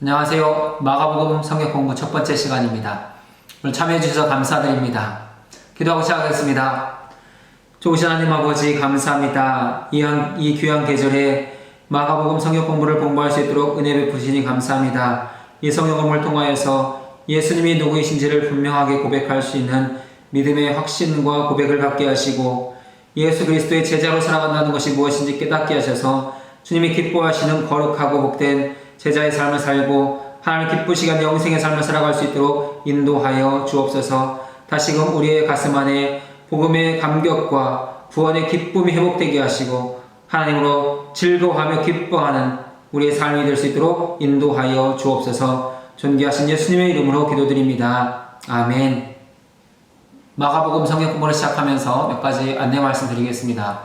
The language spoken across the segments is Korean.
안녕하세요. 마가복음 성경 공부 첫 번째 시간입니다. 오늘 참여해 주셔서 감사드립니다. 기도하고 시작하겠습니다. 좋으신 하나님 아버지 감사합니다. 이 귀한 계절에 마가복음 성경 공부를 공부할 수 있도록 은혜 베푸시니 감사합니다. 이 성경 공부를 통하여서 예수님이 누구이신지를 분명하게 고백할 수 있는 믿음의 확신과 고백을 갖게 하시고 예수 그리스도의 제자로 살아간다는 것이 무엇인지 깨닫게 하셔서 주님이 기뻐하시는 거룩하고 복된 제자의 삶을 살고 하나님 기쁘시게 하는 영생의 삶을 살아갈 수 있도록 인도하여 주옵소서. 다시금 우리의 가슴 안에 복음의 감격과 구원의 기쁨이 회복되게 하시고 하나님으로 즐거워하며 기뻐하는 우리의 삶이 될 수 있도록 인도하여 주옵소서. 존귀하신 예수님의 이름으로 기도드립니다. 아멘. 마가복음 성경 공부를 시작하면서 몇 가지 안내 말씀드리겠습니다.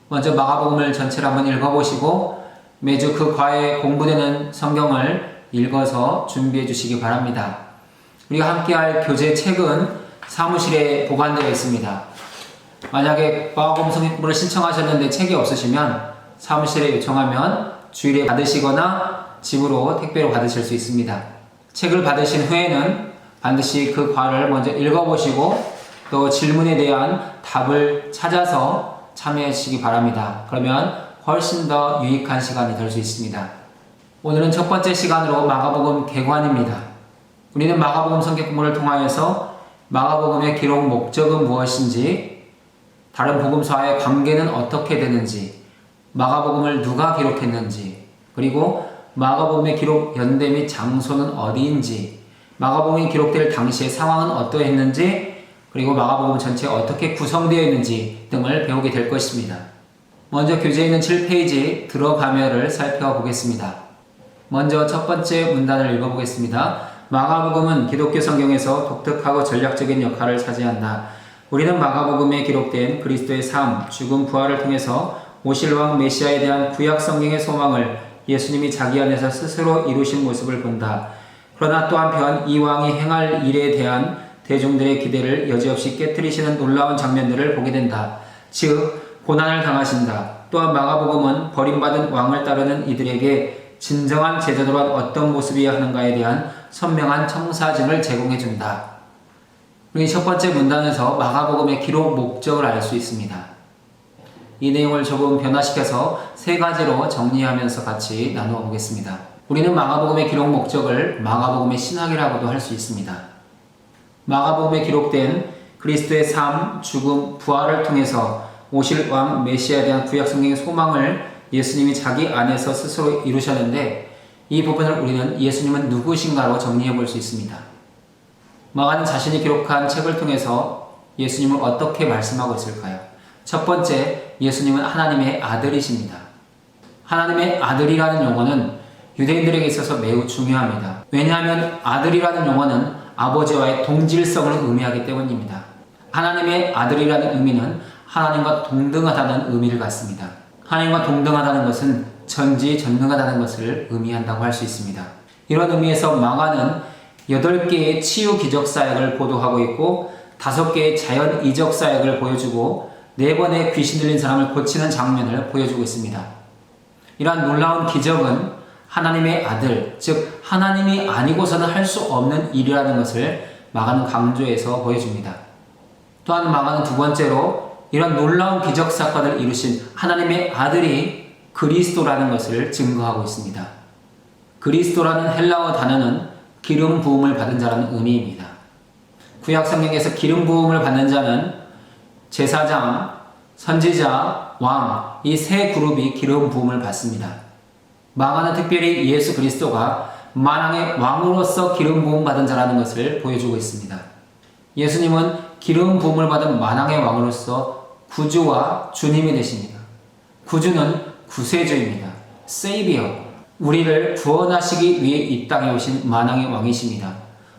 먼저 마가복음을 전체를 한번 읽어보시고 매주 그 과에 공부되는 성경을 읽어서 준비해 주시기 바랍니다. 우리가 함께할 교재 책은 사무실에 보관되어 있습니다. 만약에 마가복음 성경 공부를 신청하셨는데 책이 없으시면 사무실에 요청하면 주일에 받으시거나 집으로 택배로 받으실 수 있습니다. 책을 받으신 후에는 반드시 그 과를 먼저 읽어보시고 또 질문에 대한 답을 찾아서 참여해 주시기 바랍니다. 그러면 훨씬 더 유익한 시간이 될 수 있습니다. 오늘은 첫 번째 시간으로 마가복음 개관입니다. 우리는 마가복음 성경 공부를 통하여서 마가복음의 기록 목적은 무엇인지, 다른 복음서와의 관계는 어떻게 되는지, 마가복음을 누가 기록했는지, 그리고 마가복음의 기록 연대 및 장소는 어디인지, 마가복음이 기록될 당시의 상황은 어떠했는지, 그리고 마가복음 전체가 어떻게 구성되어 있는지 등을 배우게 될 것입니다. 먼저 교재에 있는 7페이지 들어가며를 살펴보겠습니다. 먼저 첫 번째 문단을 읽어보겠습니다. 마가복음은 기독교 성경에서 독특하고 전략적인 역할을 차지한다. 우리는 마가복음에 기록된 그리스도의 삶, 죽음, 부활을 통해서 오실 왕 메시아에 대한 구약 성경의 소망을 예수님이 자기 안에서 스스로 이루신 모습을 본다. 그러나 또 한편 이 왕이 행할 일에 대한 대중들의 기대를 여지없이 깨트리시는 놀라운 장면들을 보게 된다. 즉 고난을 당하신다. 또한 마가복음은 버림받은 왕을 따르는 이들에게 진정한 제자도란 어떤 모습이어야 하는가에 대한 선명한 청사진을 제공해준다. 우리 첫 번째 문단에서 마가복음의 기록 목적을 알 수 있습니다. 이 내용을 조금 변화시켜서 세 가지로 정리하면서 같이 나누어 보겠습니다. 우리는 마가복음의 기록 목적을 마가복음의 신학이라고도 할 수 있습니다. 마가복음에 기록된 그리스도의 삶, 죽음, 부활을 통해서 오실 왕 메시아에 대한 구약 성경의 소망을 예수님이 자기 안에서 스스로 이루셨는데 이 부분을 우리는 예수님은 누구신가로 정리해 볼 수 있습니다. 마가는 자신이 기록한 책을 통해서 예수님을 어떻게 말씀하고 있을까요? 첫 번째, 예수님은 하나님의 아들이십니다. 하나님의 아들이라는 용어는 유대인들에게 있어서 매우 중요합니다. 왜냐하면 아들이라는 용어는 아버지와의 동질성을 의미하기 때문입니다. 하나님의 아들이라는 의미는 하나님과 동등하다는 의미를 갖습니다. 하나님과 동등하다는 것은 전지전능하다는 것을 의미한다고 할 수 있습니다. 이런 의미에서 마가는 8개의 치유 기적 사역을 보도하고 있고 5개의 자연 이적 사역을 보여주고 4번의 귀신 들린 사람을 고치는 장면을 보여주고 있습니다. 이러한 놀라운 기적은 하나님의 아들, 즉 하나님이 아니고서는 할 수 없는 일이라는 것을 마가는 강조해서 보여줍니다. 또한 마가는 두 번째로 이런 놀라운 기적 사건을 이루신 하나님의 아들이 그리스도라는 것을 증거하고 있습니다. 그리스도라는 헬라어 단어는 기름 부음을 받은 자라는 의미입니다. 구약 성경에서 기름 부음을 받는 자는 제사장, 선지자, 왕, 이 세 그룹이 기름 부음을 받습니다. 마가는 특별히 예수 그리스도가 만왕의 왕으로서 기름 부음 받은 자라는 것을 보여주고 있습니다. 예수님은 기름 부음을 받은 만왕의 왕으로서 구주와 주님이 되십니다. 구주는 구세주입니다. 세이비어, 우리를 구원하시기 위해 이 땅에 오신 만왕의 왕이십니다.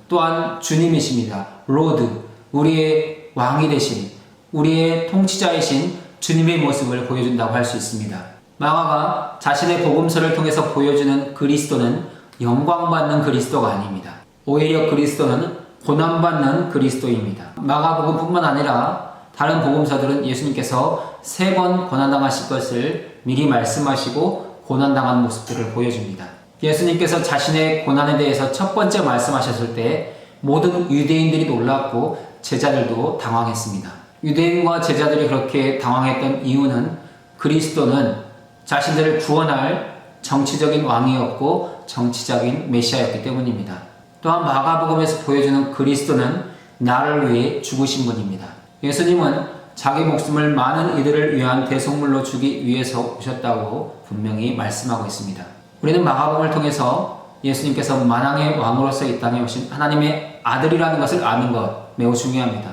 또한 주님이십니다. 로드, 우리의 왕이 되신, 우리의 통치자이신 주님의 모습을 보여준다고 할 수 있습니다. 마가가 자신의 복음서를 통해서 보여주는 그리스도는 영광받는 그리스도가 아닙니다. 오히려 그리스도는 고난받는 그리스도입니다. 마가복음뿐만 아니라 다른 복음서들은 예수님께서 3번 고난당하실 것을 미리 말씀하시고 고난당한 모습들을 보여줍니다. 예수님께서 자신의 고난에 대해서 첫 번째 말씀하셨을 때 모든 유대인들이 놀랐고 제자들도 당황했습니다. 유대인과 제자들이 그렇게 당황했던 이유는 그리스도는 자신들을 구원할 정치적인 왕이었고 정치적인 메시아였기 때문입니다. 또한 마가복음에서 보여주는 그리스도는 나를 위해 죽으신 분입니다. 예수님은 자기 목숨을 많은 이들을 위한 대속물로 주기 위해서 오셨다고 분명히 말씀하고 있습니다. 우리는 마가복음을 통해서 예수님께서 만왕의 왕으로서 이 땅에 오신 하나님의 아들이라는 것을 아는 것 매우 중요합니다.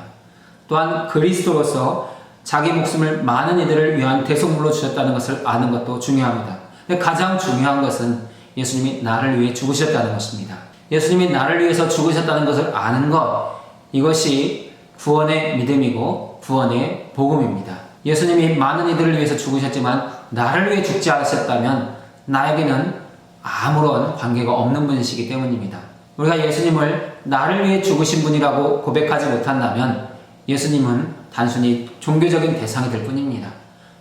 또한 그리스도로서 자기 목숨을 많은 이들을 위한 대속물로 주셨다는 것을 아는 것도 중요합니다. 근데 가장 중요한 것은 예수님이 나를 위해 죽으셨다는 것입니다. 예수님이 나를 위해서 죽으셨다는 것을 아는 것, 이것이 구원의 믿음이고 구원의 복음입니다. 예수님이 많은 이들을 위해서 죽으셨지만 나를 위해 죽지 않으셨다면 나에게는 아무런 관계가 없는 분이시기 때문입니다. 우리가 예수님을 나를 위해 죽으신 분이라고 고백하지 못한다면 예수님은 단순히 종교적인 대상이 될 뿐입니다.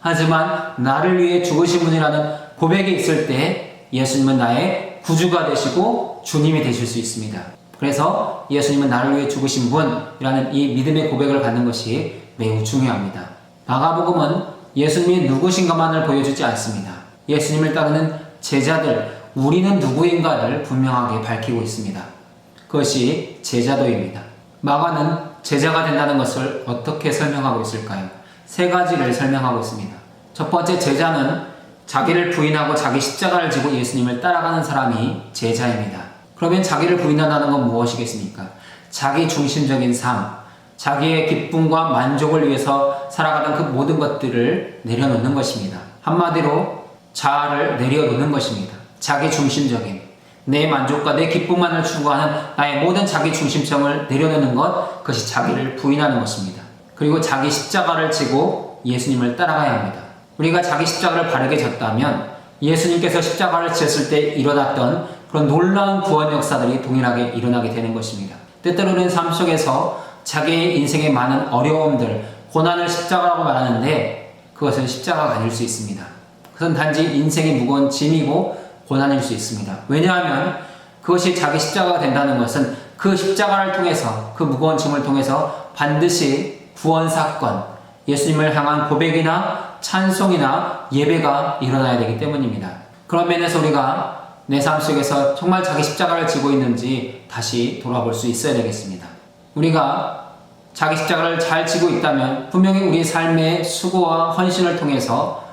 하지만 나를 위해 죽으신 분이라는 고백이 있을 때 예수님은 나의 구주가 되시고 주님이 되실 수 있습니다. 그래서 예수님은 나를 위해 죽으신 분이라는 이 믿음의 고백을 갖는 것이 매우 중요합니다. 마가복음은 예수님이 누구신가만을 보여주지 않습니다. 예수님을 따르는 제자들, 우리는 누구인가를 분명하게 밝히고 있습니다. 그것이 제자도입니다. 마가는 제자가 된다는 것을 어떻게 설명하고 있을까요? 세 가지를 설명하고 있습니다. 첫 번째, 제자는 자기를 부인하고 자기 십자가를 지고 예수님을 따라가는 사람이 제자입니다. 그러면 자기를 부인한다는 건 무엇이겠습니까? 자기 중심적인 삶, 자기의 기쁨과 만족을 위해서 살아가던 그 모든 것들을 내려놓는 것입니다. 한마디로 자아를 내려놓는 것입니다. 자기 중심적인 내 만족과 내 기쁨만을 추구하는 나의 모든 자기 중심성을 내려놓는 것, 그것이 자기를 부인하는 것입니다. 그리고 자기 십자가를 지고 예수님을 따라가야 합니다. 우리가 자기 십자가를 바르게 졌다면 예수님께서 십자가를 지었을 때 일어났던 그런 놀라운 구원 역사들이 동일하게 일어나게 되는 것입니다. 때때로는 삶 속에서 자기의 인생의 많은 어려움들, 고난을 십자가라고 말하는데 그것은 십자가가 아닐 수 있습니다. 그것은 단지 인생의 무거운 짐이고 고난일 수 있습니다. 왜냐하면 그것이 자기 십자가가 된다는 것은 그 십자가를 통해서, 그 무거운 짐을 통해서 반드시 구원 사건, 예수님을 향한 고백이나 찬송이나 예배가 일어나야 되기 때문입니다. 그런 면에서 우리가 내 삶 속에서 정말 자기 십자가를 지고 있는지 다시 돌아볼 수 있어야 되겠습니다. 우리가 자기 십자가를 잘 지고 있다면 분명히 우리 삶의 수고와 헌신을 통해서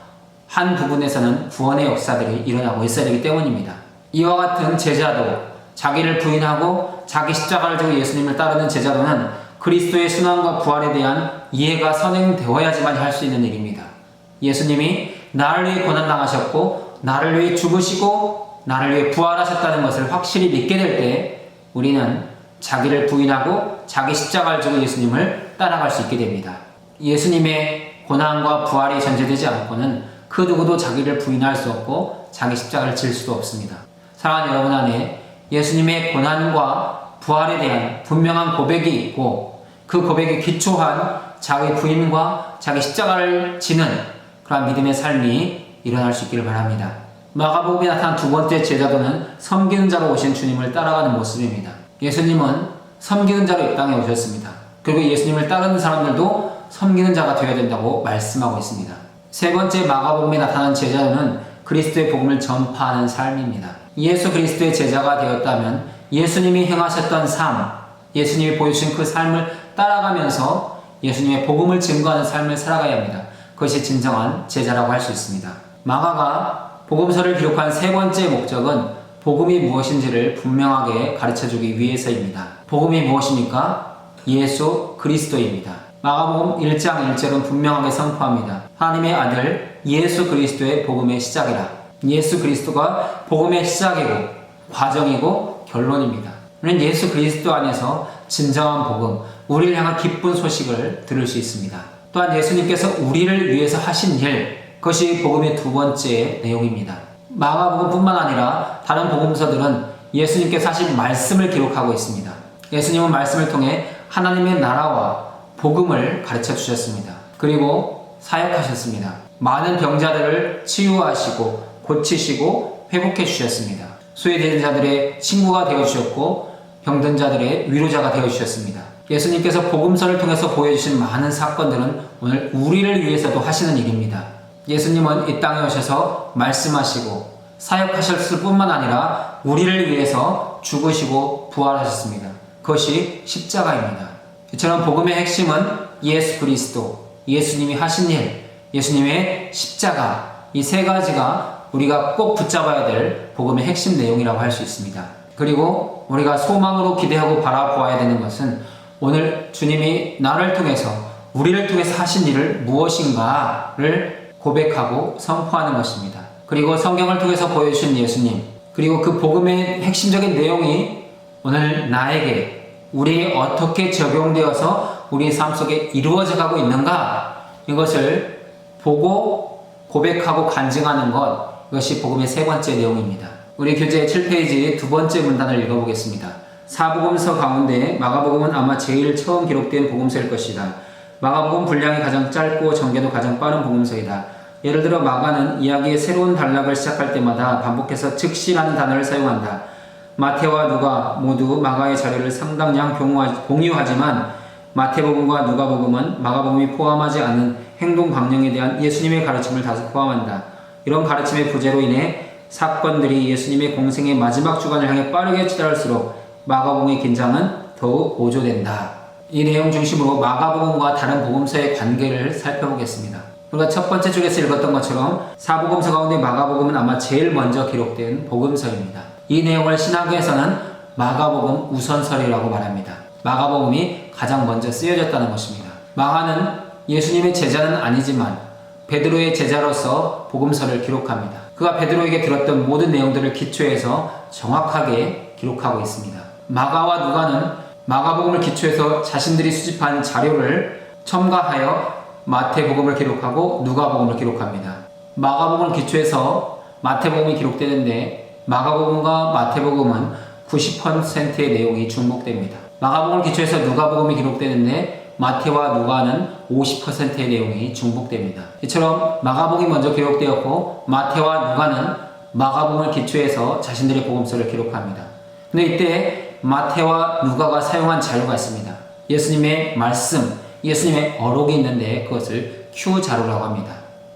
한 부분에서는 구원의 역사들이 일어나고 있어야 되기 때문입니다. 이와 같은 제자도, 자기를 부인하고 자기 십자가를 지고 예수님을 따르는 제자도는 그리스도의 순환과 부활에 대한 이해가 선행되어야지만 할 수 있는 일입니다. 예수님이 나를 위해 고난당하셨고 나를 위해 죽으시고 나를 위해 부활하셨다는 것을 확실히 믿게 될 때 우리는 자기를 부인하고 자기 십자가를 지고 예수님을 따라갈 수 있게 됩니다. 예수님의 고난과 부활이 전제되지 않고는 그 누구도 자기를 부인할 수 없고 자기 십자가를 질 수도 없습니다. 사랑하는 여러분 안에 예수님의 고난과 부활에 대한 분명한 고백이 있고 그 고백에 기초한 자기 부인과 자기 십자가를 지는 그러한 믿음의 삶이 일어날 수 있기를 바랍니다. 마가복음에 나타난 두 번째 제자도는 섬기는 자로 오신 주님을 따라가는 모습입니다. 예수님은 섬기는 자로 이 땅에 오셨습니다. 그리고 예수님을 따르는 사람들도 섬기는 자가 되어야 된다고 말씀하고 있습니다. 세 번째 마가복음에 나타난 제자도는 그리스도의 복음을 전파하는 삶입니다. 예수 그리스도의 제자가 되었다면 예수님이 행하셨던 삶, 예수님이 보여주신 그 삶을 따라가면서 예수님의 복음을 증거하는 삶을 살아가야 합니다. 그것이 진정한 제자라고 할 수 있습니다. 마가가 복음서를 기록한 세 번째 목적은 복음이 무엇인지를 분명하게 가르쳐주기 위해서입니다. 복음이 무엇입니까? 예수 그리스도입니다. 마가복음 1장 1절은 분명하게 선포합니다. 하나님의 아들 예수 그리스도의 복음의 시작이라. 예수 그리스도가 복음의 시작이고 과정이고 결론입니다. 우리는 예수 그리스도 안에서 진정한 복음, 우리를 향한 기쁜 소식을 들을 수 있습니다. 또한 예수님께서 우리를 위해서 하신 일, 그것이 복음의 두 번째 내용입니다. 마가복음뿐만 아니라 다른 복음서들은 예수님께서 하신 말씀을 기록하고 있습니다. 예수님은 말씀을 통해 하나님의 나라와 복음을 가르쳐 주셨습니다. 그리고 사역하셨습니다. 많은 병자들을 치유하시고 고치시고 회복해 주셨습니다. 소외된 자들의 친구가 되어주셨고 병든 자들의 위로자가 되어주셨습니다. 예수님께서 복음서를 통해서 보여주신 많은 사건들은 오늘 우리를 위해서도 하시는 일입니다. 예수님은 이 땅에 오셔서 말씀하시고 사역하셨을 뿐만 아니라 우리를 위해서 죽으시고 부활하셨습니다. 그것이 십자가입니다. 이처럼 복음의 핵심은 예수 그리스도, 예수님이 하신 일, 예수님의 십자가, 이 세 가지가 우리가 꼭 붙잡아야 될 복음의 핵심 내용이라고 할 수 있습니다. 그리고 우리가 소망으로 기대하고 바라보아야 되는 것은 오늘 주님이 나를 통해서, 우리를 통해서 하신 일을 무엇인가를 고백하고 선포하는 것입니다. 그리고 성경을 통해서 보여주신 예수님, 그리고 그 복음의 핵심적인 내용이 오늘 나에게, 우리에게 어떻게 적용되어서 우리의 삶 속에 이루어져 가고 있는가, 이것을 보고 고백하고 간증하는 것, 이것이 복음의 세 번째 내용입니다. 우리 교재 7페이지 두 번째 문단을 읽어보겠습니다. 사복음서 가운데 마가복음은 아마 제일 처음 기록된 복음서일 것이다. 마가복음 분량이 가장 짧고 전개도 가장 빠른 복음서이다. 예를 들어 마가는 이야기의 새로운 단락을 시작할 때마다 반복해서 즉시라는 단어를 사용한다. 마태와 누가 모두 마가의 자료를 상당량 공유하지만 마태복음과 누가복음은 마가복음이 포함하지 않은 행동 방향에 대한 예수님의 가르침을 다수 포함한다. 이런 가르침의 부재로 인해 사건들이 예수님의 공생의 마지막 주간을 향해 빠르게 치달을수록 마가복음의 긴장은 더욱 오조된다. 이 내용 중심으로 마가복음과 다른 복음서의 관계를 살펴보겠습니다. 우리가 첫 번째 쪽에서 읽었던 것처럼 사복음서 가운데 마가복음은 아마 제일 먼저 기록된 복음서입니다. 이 내용을 신학에서는 마가복음 우선설이라고 말합니다. 마가복음이 가장 먼저 쓰여졌다는 것입니다. 마가는 예수님의 제자는 아니지만 베드로의 제자로서 복음서를 기록합니다. 그가 베드로에게 들었던 모든 내용들을 기초해서 정확하게 기록하고 있습니다. 마가와 누가는 마가복음을 기초해서 자신들이 수집한 자료를 첨가하여 마태복음을 기록하고 누가복음을 기록합니다. 마가복음을 기초해서 마태복음이 기록되는데 마가복음과 마태복음은 90%의 내용이 중복됩니다. 마가복음을 기초해서 누가복음이 기록되는데 마태와 누가는 50%의 내용이 중복됩니다. 이처럼 마가복음이 먼저 기록되었고 마태와 누가는 마가복음을 기초해서 자신들의 복음서를 기록합니다. 근데 이때 마태와 누가가 사용한 자료가 있습니다. 예수님의 말씀, 예수님의 어록이 있는데 그것을 Q 자료라고 합니다.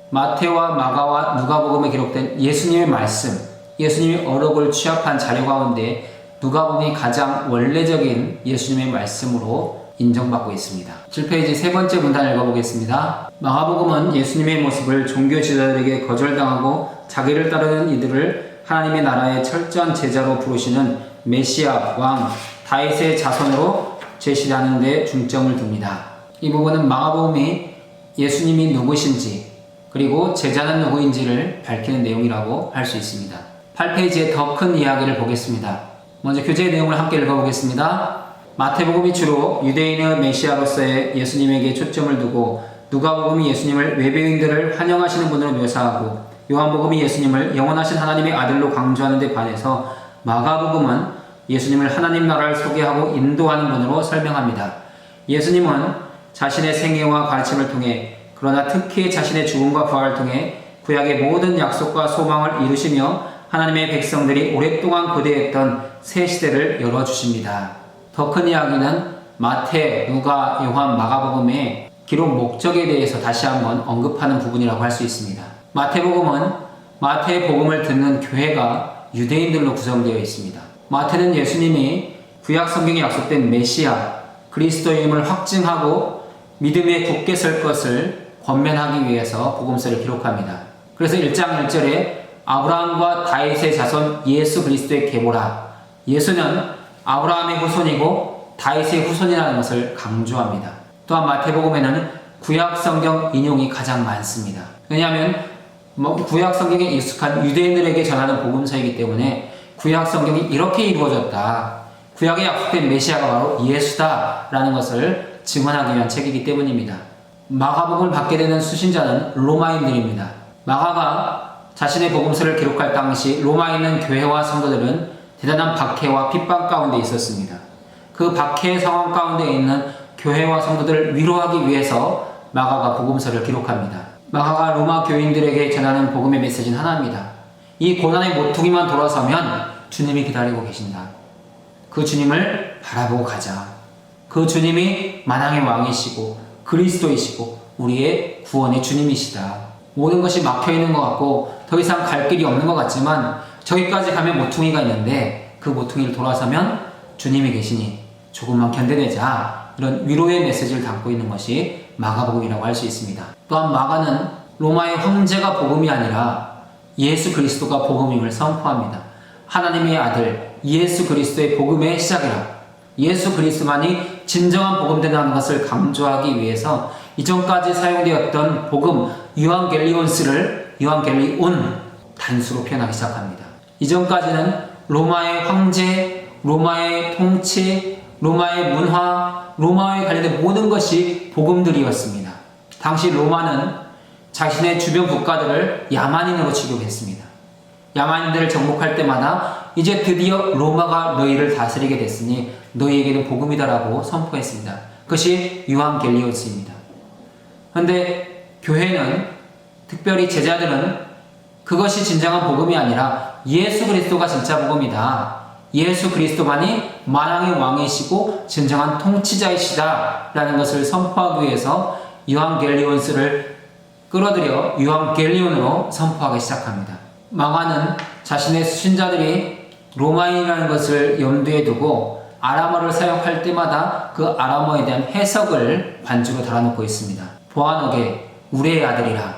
마태와 마가와 누가복음에 기록된 예수님의 말씀, 예수님의 어록을 취합한 자료 가운데 누가복음이 가장 원래적인 예수님의 말씀으로 인정받고 있습니다. 7페이지 세 번째 문단을 읽어보겠습니다. 마가복음은 예수님의 모습을 종교 지도자들에게 거절당하고 자기를 따르는 이들을 하나님의 나라의 철저한 제자로 부르시는 메시아 왕 다윗의 자손으로 제시하는 데 중점을 둡니다. 이 부분은 마가복음이 예수님이 누구신지 그리고 제자는 누구인지를 밝히는 내용이라고 할 수 있습니다. 8페이지의 더 큰 이야기를 보겠습니다. 먼저 교재의 내용을 함께 읽어보겠습니다. 마태복음이 주로 유대인의 메시아로서의 예수님에게 초점을 두고 누가복음이 예수님을 외배인들을 환영하시는 분으로 묘사하고 요한복음이 예수님을 영원하신 하나님의 아들로 강조하는 데 반해서 마가복음은 예수님을 하나님 나라를 소개하고 인도하는 분으로 설명합니다. 예수님은 자신의 생애와 가르침을 통해 그러나 특히 자신의 죽음과 부활을 통해 구약의 모든 약속과 소망을 이루시며 하나님의 백성들이 오랫동안 고대했던 새 시대를 열어주십니다. 더 큰 이야기는 마태, 누가, 요한, 마가복음의 기록 목적에 대해서 다시 한번 언급하는 부분이라고 할 수 있습니다. 마태복음은 마태의 복음을 듣는 교회가 유대인들로 구성되어 있습니다. 마태는 예수님이 구약 성경에 약속된 메시아, 그리스도임을 확증하고 믿음에 굳게 설 것을 권면하기 위해서 복음서를 기록합니다. 그래서 1장 1절에 아브라함과 다윗의 자손 예수 그리스도의 계보라. 예수는 아브라함의 후손이고 다윗의 후손이라는 것을 강조합니다. 또한 마태복음에는 구약 성경 인용이 가장 많습니다. 왜냐하면 구약 성경에 익숙한 유대인들에게 전하는 복음서이기 때문에 구약 성경이 이렇게 이루어졌다. 구약에 약속된 메시아가 바로 예수다라는 것을 증언하기 위한 책이기 때문입니다. 마가복음을 받게 되는 수신자는 로마인들입니다. 마가가 자신의 복음서를 기록할 당시 로마에 있는 교회와 성도들은 대단한 박해와 핍박 가운데 있었습니다. 그 박해 상황 가운데 있는 교회와 성도들을 위로하기 위해서 마가가 복음서를 기록합니다. 마가가 로마 교인들에게 전하는 복음의 메시지는 하나입니다. 이 고난의 모퉁이만 돌아서면 주님이 기다리고 계신다. 그 주님을 바라보고 가자. 그 주님이 만왕의 왕이시고 그리스도이시고 우리의 구원의 주님이시다. 모든 것이 막혀있는 것 같고 더 이상 갈 길이 없는 것 같지만 저기까지 가면 모퉁이가 있는데 그 모퉁이를 돌아서면 주님이 계시니 조금만 견뎌내자. 이런 위로의 메시지를 담고 있는 것이 마가복음이라고 할 수 있습니다. 또한 마가는 로마의 황제가 복음이 아니라 예수 그리스도가 복음임을 선포합니다. 하나님의 아들 예수 그리스도의 복음의 시작이라. 예수 그리스도만이 진정한 복음된다는 것을 강조하기 위해서 이전까지 사용되었던 복음 유앙겔리온스를 유앙겔리온 단수로 표현하기 시작합니다. 이전까지는 로마의 황제, 로마의 통치, 로마의 문화, 로마에 관련된 모든 것이 복음들이었습니다. 당시 로마는 자신의 주변 국가들을 야만인으로 취급했습니다. 야만인들을 정복할 때마다 이제 드디어 로마가 너희를 다스리게 됐으니 너희에게는 복음이다라고 선포했습니다. 그것이 유앙겔리온스입니다. 그런데 교회는, 특별히 제자들은 그것이 진정한 복음이 아니라 예수 그리스도가 진짜 복음이다. 예수 그리스도만이 만왕의 왕이시고 진정한 통치자이시다 라는 것을 선포하기 위해서 유앙겔리온스를 끌어들여 유앙겔리온으로 선포하기 시작합니다. 마가는 자신의 수신자들이 로마인이라는 것을 염두에 두고 아람어를 사용할 때마다 그 아람어에 대한 해석을 반주로 달아놓고 있습니다. 보아노게 우리의 아들이라,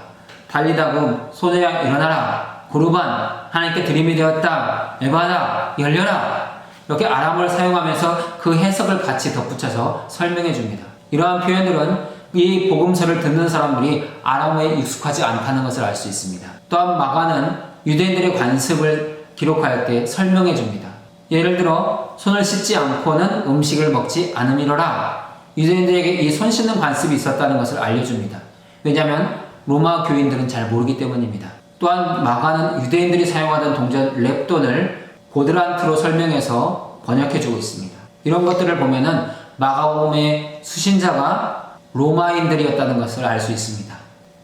달리다금 소녀야 일어나라, 고르반 하나님께 드림이 되었다, 에바다 열려라, 이렇게 아람어를 사용하면서 그 해석을 같이 덧붙여서 설명해 줍니다. 이러한 표현들은 이 복음서를 듣는 사람들이 아람어에 익숙하지 않다는 것을 알 수 있습니다. 또한 마가는 유대인들의 관습을 기록할 때 설명해 줍니다. 예를 들어 손을 씻지 않고는 음식을 먹지 않음이로라. 유대인들에게 이 손 씻는 관습이 있었다는 것을 알려줍니다. 왜냐하면 로마 교인들은 잘 모르기 때문입니다. 또한 마가는 유대인들이 사용하던 동전 렙돈을 고드란트로 설명해서 번역해주고 있습니다. 이런 것들을 보면은 마가복음의 수신자가 로마인들이었다는 것을 알 수 있습니다.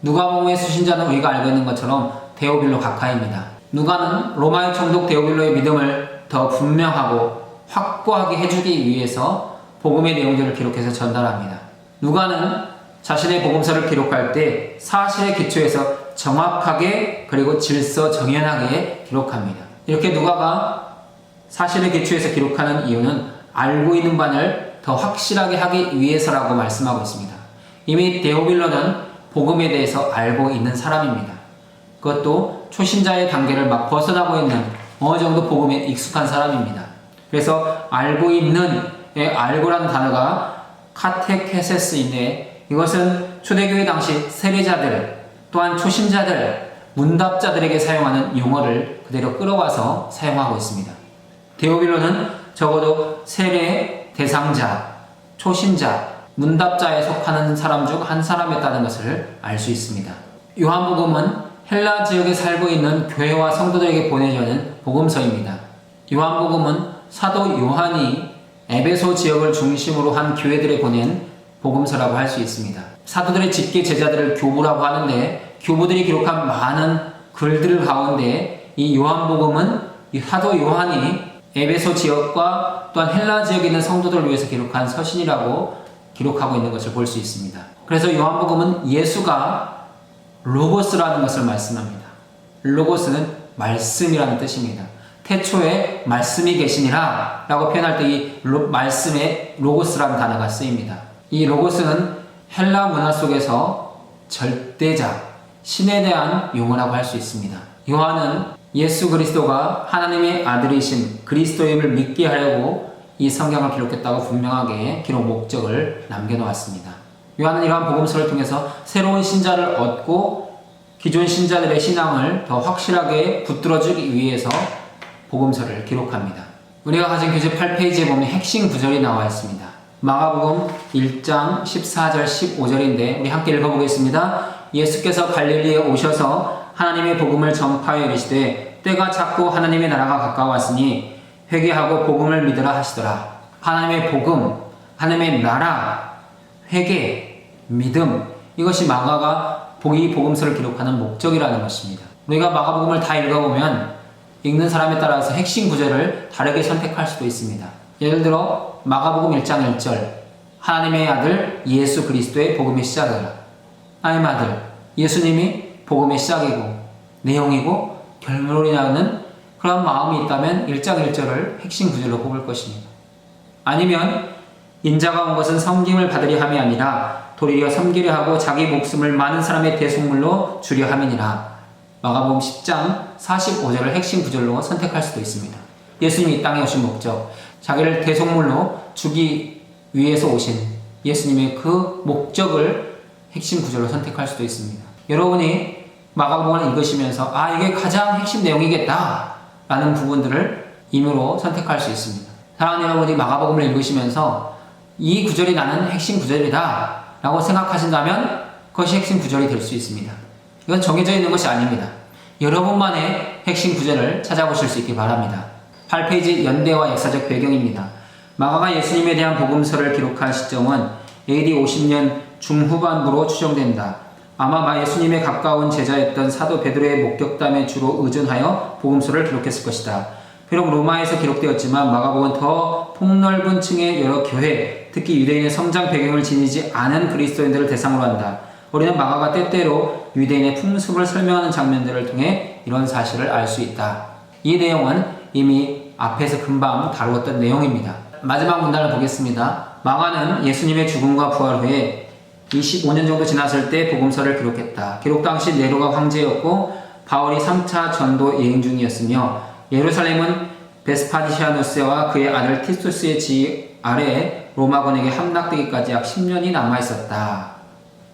누가복음의 수신자는 우리가 알고 있는 것처럼 데오빌로 각하입니다. 누가는 로마의 총독 데오빌로의 믿음을 더 분명하고 확고하게 해주기 위해서 복음의 내용들을 기록해서 전달합니다. 누가는 자신의 복음서를 기록할 때 사실에 기초해서 정확하게 그리고 질서정연하게 기록합니다. 이렇게 누가가 사실에 기초해서 기록하는 이유는 알고 있는 바를 더 확실하게 하기 위해서라고 말씀하고 있습니다. 이미 데오빌로는 복음에 대해서 알고 있는 사람입니다. 그것도 초신자의 단계를 막 벗어나고 있는 어느 정도 복음에 익숙한 사람입니다. 그래서 알고 있는 알고라는 단어가 카테케세스인데 이것은 초대교회 당시 세례자들 또한 초신자들 문답자들에게 사용하는 용어를 그대로 끌어와서 사용하고 있습니다. 데오빌로는 적어도 세례 대상자, 초신자, 문답자에 속하는 사람 중 한 사람이었다는 것을 알 수 있습니다. 요한복음은 헬라 지역에 살고 있는 교회와 성도들에게 보내려는 복음서입니다. 요한복음은 사도 요한이 에베소 지역을 중심으로 한 교회들에 보낸 복음서라고 할 수 있습니다. 사도들의 직계 제자들을 교부라고 하는데 교부들이 기록한 많은 글들 가운데 이 요한복음은 이 사도 요한이 에베소 지역과 또한 헬라 지역에 있는 성도들을 위해서 기록한 서신이라고 기록하고 있는 것을 볼 수 있습니다. 그래서 요한복음은 예수가 로고스라는 것을 말씀합니다. 로고스는 말씀이라는 뜻입니다. 태초에 말씀이 계시니라 라고 표현할 때 이 말씀에 로고스라는 단어가 쓰입니다. 이 로고스는 헬라 문화 속에서 절대자, 신에 대한 용어라고 할 수 있습니다. 요한은 예수 그리스도가 하나님의 아들이신 그리스도임을 믿게 하려고 이 성경을 기록했다고 분명하게 기록 목적을 남겨놓았습니다. 요한은 이러한 복음서를 통해서 새로운 신자를 얻고 기존 신자들의 신앙을 더 확실하게 붙들어주기 위해서 복음서를 기록합니다. 우리가 가진 교재 8페이지에 보면 핵심 구절이 나와 있습니다. 마가복음 1장 14절 15절인데 우리 함께 읽어보겠습니다. 예수께서 갈릴리에 오셔서 하나님의 복음을 전파하여 이르시되 때가 찼고 하나님의 나라가 가까웠으니 회개하고 복음을 믿으라 하시더라. 하나님의 복음, 하나님의 나라, 회개, 믿음, 이것이 마가가 이 복음서를 기록하는 목적이라는 것입니다. 우리가 마가복음을 다 읽어보면 읽는 사람에 따라서 핵심 구절을 다르게 선택할 수도 있습니다. 예를 들어 마가복음 1장 1절 하나님의 아들 예수 그리스도의 복음의 시작이라. 하나님의 아들 예수님이 복음의 시작이고 내용이고 결론이라는 그런 마음이 있다면 1장 1절을 핵심 구절로 뽑을 것입니다. 아니면 인자가 온 것은 섬김을 받으려 함이 아니라 도리어 섬기려 하고 자기 목숨을 많은 사람의 대속물로 주려 함이니라. 마가복음 10장 45절을 핵심 구절로 선택할 수도 있습니다. 예수님이 이 땅에 오신 목적, 자기를 대속물로 주기 위해서 오신 예수님의 그 목적을 핵심 구절로 선택할 수도 있습니다. 여러분이 마가복음을 읽으시면서 이게 가장 핵심 내용이겠다 라는 부분들을 임의로 선택할 수 있습니다. 사랑하는 여러분이 마가복음을 읽으시면서 이 구절이 나는 핵심 구절이다 라고 생각하신다면 그것이 핵심 구절이 될 수 있습니다. 이건 정해져 있는 것이 아닙니다. 여러분만의 핵심 구절을 찾아보실 수 있길 바랍니다. 8페이지 연대와 역사적 배경입니다. 마가가 예수님에 대한 복음서를 기록한 시점은 AD 50년 중후반부로 추정된다. 아마 예수님에 가까운 제자였던 사도 베드로의 목격담에 주로 의존하여 복음서를 기록했을 것이다. 비록 로마에서 기록되었지만 마가복음은 더 폭넓은 층의 여러 교회, 특히 유대인의 성장 배경을 지니지 않은 그리스도인들을 대상으로 한다. 우리는 마가가 때때로 유대인의 풍습을 설명하는 장면들을 통해 이런 사실을 알 수 있다. 이 내용은 이미 앞에서 금방 다루었던 내용입니다. 마지막 문단을 보겠습니다. 마가는 예수님의 죽음과 부활 후에 25년 정도 지났을 때 복음서를 기록했다. 기록 당시 네로가 황제였고 바울이 3차 전도 여행 중이었으며 예루살렘은 베스파디시아누스와 그의 아들 티투스의 지휘 아래에 로마군에게 함락되기까지 약 10년이 남아있었다.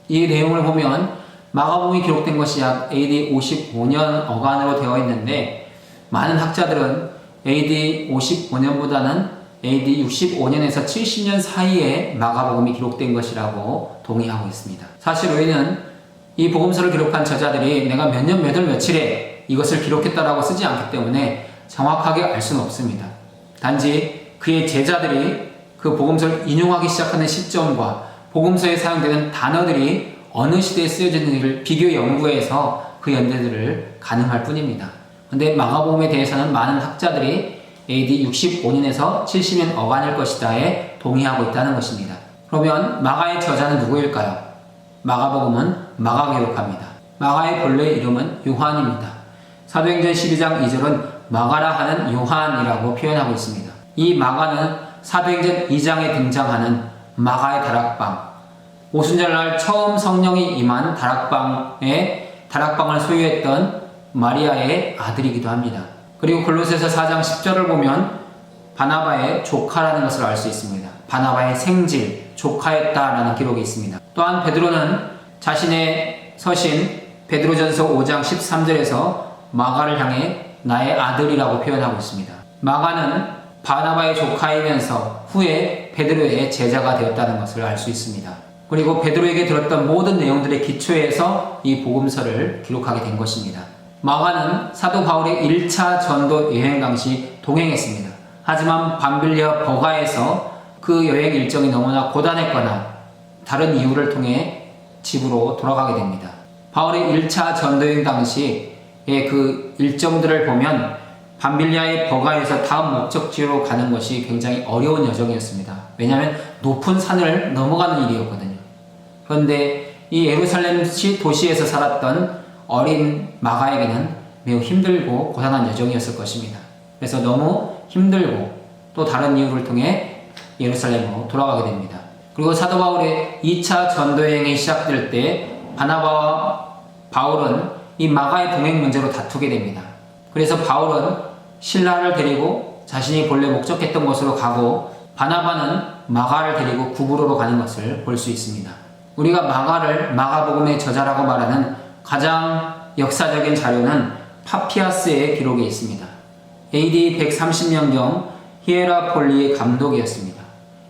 이 내용을 보면 마가복음이 기록된 것이 약 AD 55년 어간으로 되어 있는데 많은 학자들은 AD 55년보다는 AD 65년에서 70년 사이에 마가복음이 기록된 것이라고 동의하고 있습니다. 사실 우리는 이 복음서를 기록한 저자들이 내가 몇 년 몇 월 며칠에 이것을 기록했다라고 쓰지 않기 때문에 정확하게 알 수는 없습니다. 단지 그의 제자들이 그 복음서를 인용하기 시작하는 시점과 복음서에 사용되는 단어들이 어느 시대에 쓰여졌는지를 비교 연구해서 그 연대들을 가늠할 뿐입니다. 그런데 마가복음에 대해서는 많은 학자들이 AD 65년에서 70년 어간일 것이다에 동의하고 있다는 것입니다. 그러면 마가의 저자는 누구일까요? 마가복음은 마가가 기록합니다. 마가의 본래 이름은 요한입니다. 사도행전 12장 2절은 마가라 하는 요한이라고 표현하고 있습니다. 이 마가는 사도행전 2장에 등장하는 마가의 다락방, 오순절날 처음 성령이 임한 다락방을 소유했던 마리아의 아들이기도 합니다. 그리고 골로새서 4장 10절을 보면 바나바의 조카라는 것을 알 수 있습니다. 바나바의 생질, 조카였다라는 기록이 있습니다. 또한 베드로는 자신의 서신 베드로전서 5장 13절에서 마가를 향해 나의 아들이라고 표현하고 있습니다. 마가는 바나바의 조카이면서 후에 베드로의 제자가 되었다는 것을 알 수 있습니다. 그리고 베드로에게 들었던 모든 내용들의 기초에서 이 복음서를 기록하게 된 것입니다. 마가는 사도 바울의 1차 전도 여행 당시 동행했습니다. 하지만 밤빌리아 버가에서 그 여행 일정이 너무나 고단했거나 다른 이유를 통해 집으로 돌아가게 됩니다. 바울의 1차 전도 여행 당시의 그 일정들을 보면 밤빌리아의 버가에서 다음 목적지로 가는 것이 굉장히 어려운 여정이었습니다. 왜냐하면 높은 산을 넘어가는 일이었거든요. 그런데 이 예루살렘 도시에서 살았던 어린 마가에게는 매우 힘들고 고단한 여정이었을 것입니다. 그래서 너무 힘들고 또 다른 이유를 통해 예루살렘으로 돌아가게 됩니다. 그리고 사도 바울의 2차 전도여행이 시작될 때 바나바와 바울은 이 마가의 동행 문제로 다투게 됩니다. 그래서 바울은 실라를 데리고 자신이 본래 목적했던 곳으로 가고 바나바는 마가를 데리고 구브로로 가는 것을 볼 수 있습니다. 우리가 마가를 마가복음의 저자라고 말하는 가장 역사적인 자료는 파피아스의 기록에 있습니다. AD 130년경 히에라폴리의 감독이었습니다.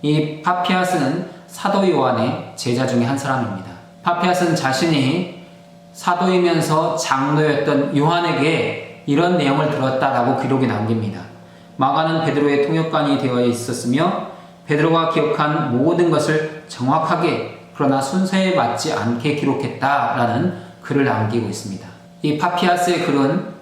이 파피아스는 사도 요한의 제자 중에 한 사람입니다. 파피아스는 자신이 사도이면서 장로였던 요한에게 이런 내용을 들었다라고 기록이 남깁니다. 마가는 베드로의 통역관이 되어 있었으며 베드로가 기억한 모든 것을 정확하게 그러나 순서에 맞지 않게 기록했다라는 글을 남기고 있습니다. 이 파피아스의 글은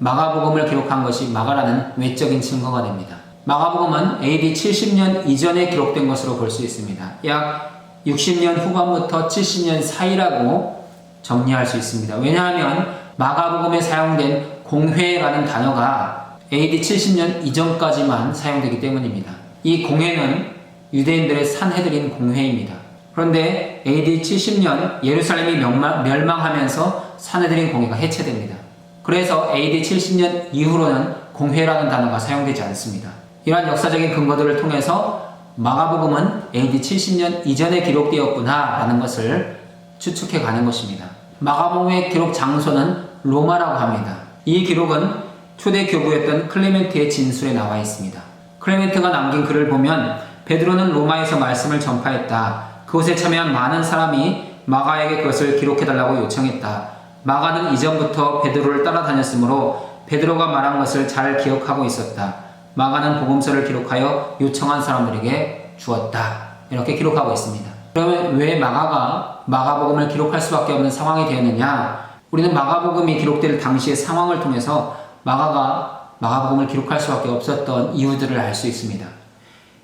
마가복음을 기록한 것이 마가라는 외적인 증거가 됩니다. 마가복음은 AD 70년 이전에 기록된 것으로 볼 수 있습니다. 약 60년 후반부터 70년 사이라고 정리할 수 있습니다. 왜냐하면 마가복음에 사용된 공회라는 단어가 AD 70년 이전까지만 사용되기 때문입니다. 이 공회는 유대인들의 산헤드린 공회입니다. 그런데 AD 70년 예루살렘이 멸망하면서 산헤드린 공회가 해체됩니다. 그래서 AD 70년 이후로는 공회라는 단어가 사용되지 않습니다. 이러한 역사적인 근거들을 통해서 마가복음은 AD 70년 이전에 기록되었구나 라는 것을 추측해 가는 것입니다. 마가복음의 기록 장소는 로마라고 합니다. 이 기록은 초대 교부였던 클레멘트의 진술에 나와 있습니다. 클레멘트가 남긴 글을 보면 베드로는 로마에서 말씀을 전파했다. 그곳에 참여한 많은 사람이 마가에게 그것을 기록해달라고 요청했다. 마가는 이전부터 베드로를 따라다녔으므로 베드로가 말한 것을 잘 기억하고 있었다. 마가는 복음서를 기록하여 요청한 사람들에게 주었다. 이렇게 기록하고 있습니다. 그러면 왜 마가가 마가복음을 기록할 수밖에 없는 상황이 되었느냐? 우리는 마가복음이 기록될 당시의 상황을 통해서 마가가 마가복음을 기록할 수밖에 없었던 이유들을 알 수 있습니다.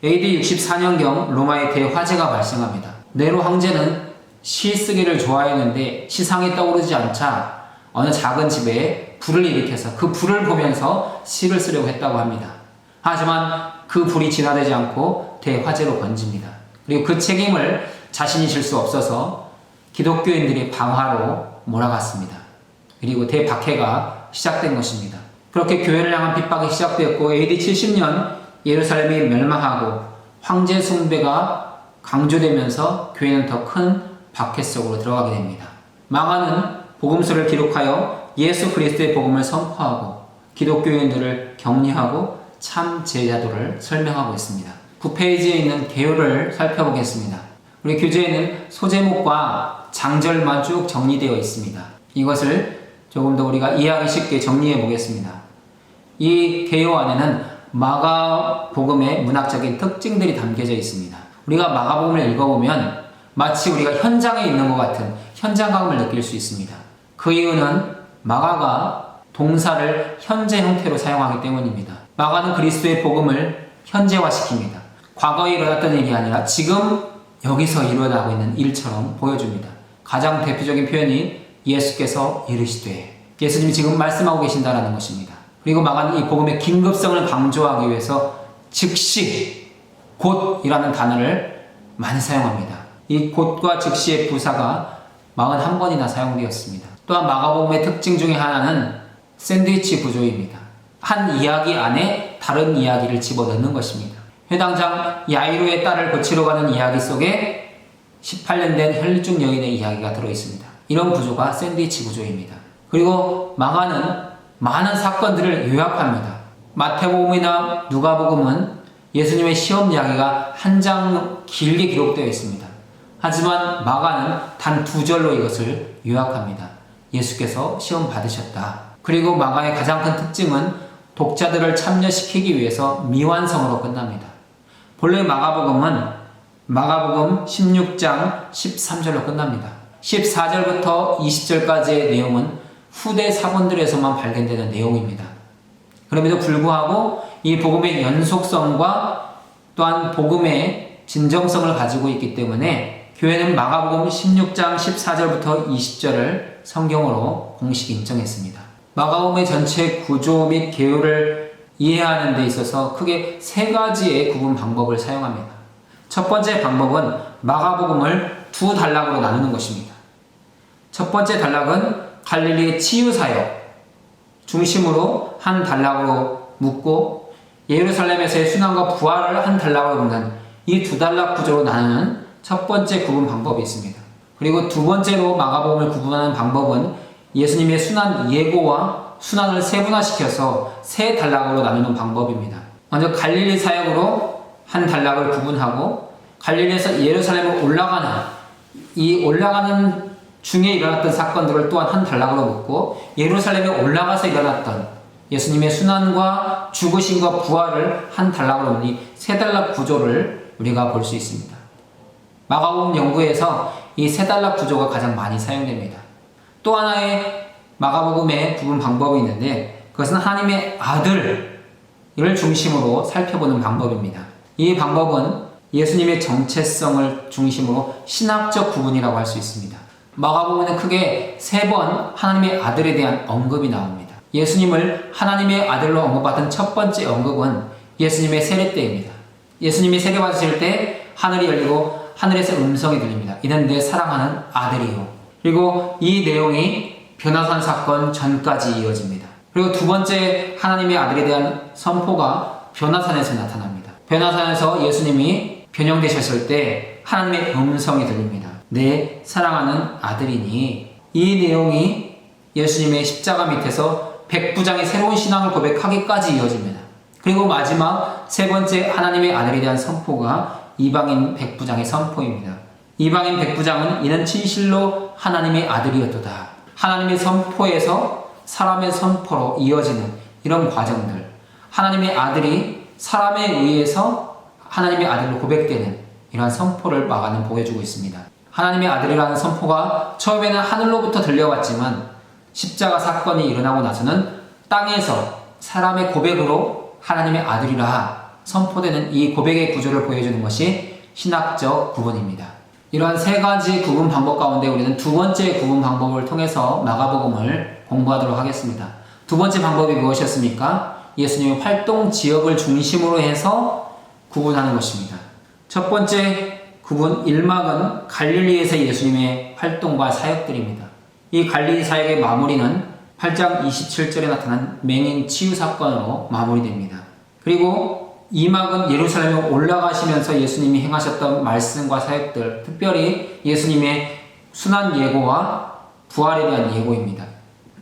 AD 64년경 로마에 대화재가 발생합니다. 네로 황제는 시 쓰기를 좋아했는데 시상이 떠오르지 않자 어느 작은 집에 불을 일으켜서 그 불을 보면서 시를 쓰려고 했다고 합니다. 하지만 그 불이 진화되지 않고 대화재로 번집니다. 그리고 그 책임을 자신이 질 수 없어서 기독교인들의 방화로 몰아갔습니다. 그리고 대박해가 시작된 것입니다. 그렇게 교회를 향한 핍박이 시작되었고 AD 70년 예루살렘이 멸망하고 황제 숭배가 강조되면서 교회는 더 큰 박해 속으로 들어가게 됩니다. 마가는 복음서를 기록하여 예수 그리스도의 복음을 선포하고 기독교인들을 격려하고 참 제자도를 설명하고 있습니다. 9페이지에 있는 개요를 살펴보겠습니다. 우리 교재에는 소제목과 장절만 쭉 정리되어 있습니다. 이것을 조금 더 우리가 이해하기 쉽게 정리해 보겠습니다. 이 개요 안에는 마가복음의 문학적인 특징들이 담겨져 있습니다. 우리가 마가복음을 읽어보면 마치 우리가 현장에 있는 것 같은 현장감을 느낄 수 있습니다. 그 이유는 마가가 동사를 현재 형태로 사용하기 때문입니다. 마가는 그리스도의 복음을 현재화시킵니다. 과거에 일어났던 일이 아니라 지금 여기서 일어나고 있는 일처럼 보여줍니다. 가장 대표적인 표현이 예수께서 이르시되, 예수님이 지금 말씀하고 계신다는 것입니다. 그리고 마가는 이 복음의 긴급성을 강조하기 위해서 즉시, 곧이라는 단어를 많이 사용합니다. 이 곧과 즉시의 부사가 41번이나 사용되었습니다. 또한 마가복음의 특징 중에 하나는 샌드위치 구조입니다. 한 이야기 안에 다른 이야기를 집어넣는 것입니다. 회당장 야이로의 딸을 고치러 가는 이야기 속에 18년 된 혈류증 여인의 이야기가 들어있습니다. 이런 구조가 샌드위치 구조입니다. 그리고 마가는 많은 사건들을 요약합니다. 마태복음이나 누가복음은 예수님의 시험 이야기가 한 장 길게 기록되어 있습니다. 하지만 마가는 단 2절로 이것을 요약합니다. 예수께서 시험 받으셨다. 그리고 마가의 가장 큰 특징은 독자들을 참여시키기 위해서 미완성으로 끝납니다. 본래 마가복음은 마가복음 16장 13절로 끝납니다. 14절부터 20절까지의 내용은 후대 사본들에서만 발견되는 내용입니다. 그럼에도 불구하고 이 복음의 연속성과 또한 복음의 진정성을 가지고 있기 때문에 교회는 마가복음 16장 14절부터 20절을 성경으로 공식 인정했습니다. 마가복음의 전체 구조 및 개요를 이해하는 데 있어서 크게 3가지의 구분 방법을 사용합니다. 첫 번째 방법은 마가복음을 2단락으로 나누는 것입니다. 첫 번째 단락은 갈릴리의 치유사역 중심으로 한 단락으로 묻고 예루살렘에서의 순환과 부활을 한 단락으로 묻는 이 2단락 구조로 나누는 첫 번째 구분 방법이 있습니다. 그리고 두 번째로 마가복음을 구분하는 방법은 예수님의 순환 예고와 순환을 세분화시켜서 3단락으로 나누는 방법입니다. 먼저 갈릴리 사역으로 한 단락을 구분하고 갈릴리에서 예루살렘으로 올라가는 중에 일어났던 사건들을 또한 한 단락으로 묻고 예루살렘에 올라가서 일어났던 예수님의 순환과 죽으심과 부활을 한 단락으로 묻는 3단락 구조를 우리가 볼 수 있습니다. 마가복음 연구에서 이 3단락 구조가 가장 많이 사용됩니다. 또 하나의 마가복음의 구분 방법이 있는데 그것은 하나님의 아들을 중심으로 살펴보는 방법입니다. 이 방법은 예수님의 정체성을 중심으로 신학적 구분이라고 할 수 있습니다. 마가복음에는 크게 3번 하나님의 아들에 대한 언급이 나옵니다. 예수님을 하나님의 아들로 언급받은 첫 번째 언급은 예수님의 세례 때입니다. 예수님이 세례 받으실 때 하늘이 열리고 하늘에서 음성이 들립니다. 이는 내 사랑하는 아들이요. 그리고 이 내용이 변화산 사건 전까지 이어집니다. 그리고 두 번째 하나님의 아들에 대한 선포가 변화산에서 나타납니다. 변화산에서 예수님이 변형되셨을 때 하나님의 음성이 들립니다. 내 사랑하는 아들이니. 이 내용이 예수님의 십자가 밑에서 백부장의 새로운 신앙을 고백하기까지 이어집니다. 그리고 마지막 세 번째 하나님의 아들에 대한 선포가 이방인 백부장의 선포입니다. 이방인 백부장은 이는 진실로 하나님의 아들이었도다. 하나님의 선포에서 사람의 선포로 이어지는 이런 과정들, 하나님의 아들이 사람에 의해서 하나님의 아들로 고백되는 이러한 선포를 마가는 보여주고 있습니다. 하나님의 아들이라는 선포가 처음에는 하늘로부터 들려왔지만 십자가 사건이 일어나고 나서는 땅에서 사람의 고백으로 하나님의 아들이라 선포되는 이 고백의 구조를 보여주는 것이 신학적 구분입니다. 이러한 세 가지 구분 방법 가운데 우리는 두 번째 구분 방법을 통해서 마가복음을 공부하도록 하겠습니다. 두 번째 방법이 무엇이었습니까? 예수님의 활동 지역을 중심으로 해서 구분하는 것입니다. 첫 번째 구분 1막은 갈릴리에서 예수님의 활동과 사역들입니다. 이 갈릴리 사역의 마무리는 8장 27절에 나타난 맹인 치유 사건으로 마무리됩니다. 그리고 2막은 예루살렘에 올라가시면서 예수님이 행하셨던 말씀과 사역들, 특별히 예수님의 순환 예고와 부활에 대한 예고입니다.